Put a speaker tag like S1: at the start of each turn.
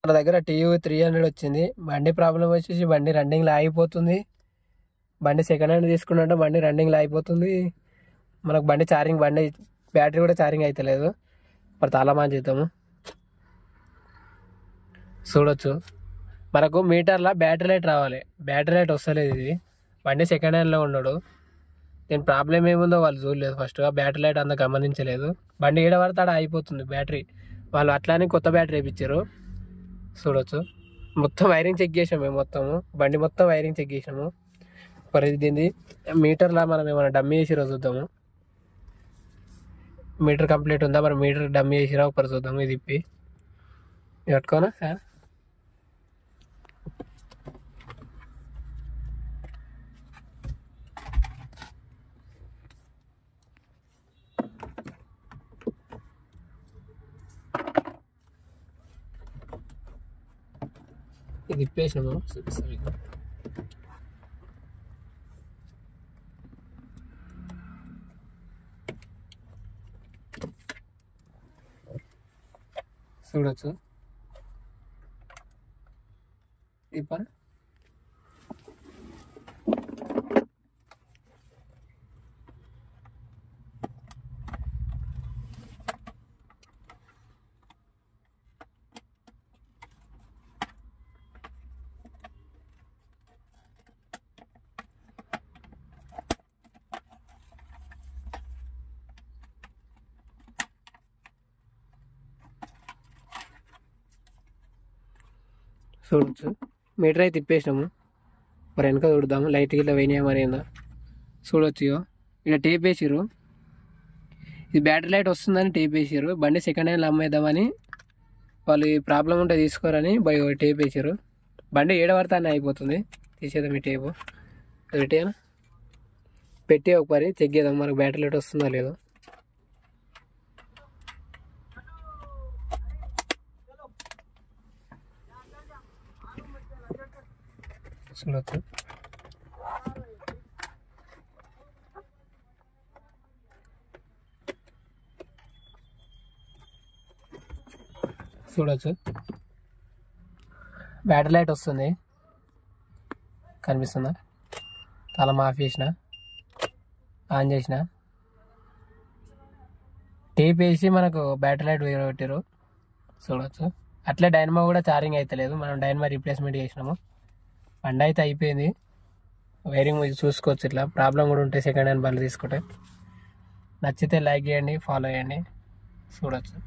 S1: మన దగ్గర TU 300 వచ్చింది. బండి ప్రాబ్లం వచ్చేసి బండి రన్నింగ్లో ఆగిపోతుంది. బండి సెకండ్ హ్యాండ్ తీసుకున్నట్టు బండి రన్నింగ్లో ఆగిపోతుంది. మనకు బండి బ్యాటరీ కూడా ఛార్జింగ్ అవుతలేదు. మరి తాళమాన్ చేద్దాము. చూడొచ్చు మనకు మీటర్లో బ్యాటరీ లైట్ రావాలి. బ్యాటరీ లైట్ వస్తలేదు. ఇది బండి సెకండ్ హ్యాండ్లో ఉన్నాడు. దీని ప్రాబ్లం ఏముందో వాళ్ళు చూడలేదు. ఫస్ట్గా బ్యాటరీ లైట్ అంత గమనించలేదు. బండి ఏడ పడతాడ అయిపోతుంది బ్యాటరీ. వాళ్ళు అట్లానే కొత్త బ్యాటరీ వేయించారు. చూడొచ్చు మొత్తం వైరింగ్ చెక్ చేసాము. మేము బండి మొత్తం వైరింగ్ చెక్ చేసాము. మరి దీన్ని మీటర్లో మనం ఏమైనా డమ్మీ చేసిరో చూద్దాము. మీటర్ కంప్లీట్ ఉందా, మరి మీటర్ డమ్మీ చేసిరా ఒకసారి చూద్దాము. ఇది ఇప్పి కట్టుకోనా సార్. ఇది ఇప్పేసినాము. చూడొచ్చు ఇప్పుడు చూడొచ్చు మీటర్ అయితే తిప్పేసినాము. మరి వెనక చూద్దాము. లైట్ గిట్లా పోయినాయా మరి ఏందో చూడొచ్చు. ఇక్కడ టేప్ వేసిరు. ఇది బ్యాటరీ లైట్ వస్తుందని టేప్ వేసారు. బండి సెకండ్ హ్యాండ్లో అమ్మేద్దామని వాళ్ళు ఈ ప్రాబ్లం ఉంటే తీసుకోరని టేప్ వేసారు. బండి ఏడ పడతానే అయిపోతుంది. తీసేద్దాం ఈ టేపు. పెట్టేనా పెట్టి ఒకసారి చెక్ చేద్దాం మనకు బ్యాటరీ లైట్ వస్తుందా లేదో. చూడొచ్చు బ్యాటరీ లైట్ వస్తుంది. కనిపిస్తుందా? తాళం ఆఫ్ చేసిన, ఆన్ చేసిన, టేప్ వేసి మనకు బ్యాటరీ లైట్ పెట్టారు. చూడవచ్చు అట్లే డైనమో కూడా ఛార్జింగ్ అవుతలేదు. మనం డైనమో రీప్లేస్మెంట్ చేసినాము. బండి అయితే అయిపోయింది. వైరింగ్ చూసుకోవచ్చు. ఇట్లా ప్రాబ్లం కూడా ఉంటే సెకండ్ హ్యాండ్ బండ్లు తీసుకుంటే. నచ్చితే లైక్ చేయండి, ఫాలో చేయండి. చూడవచ్చు.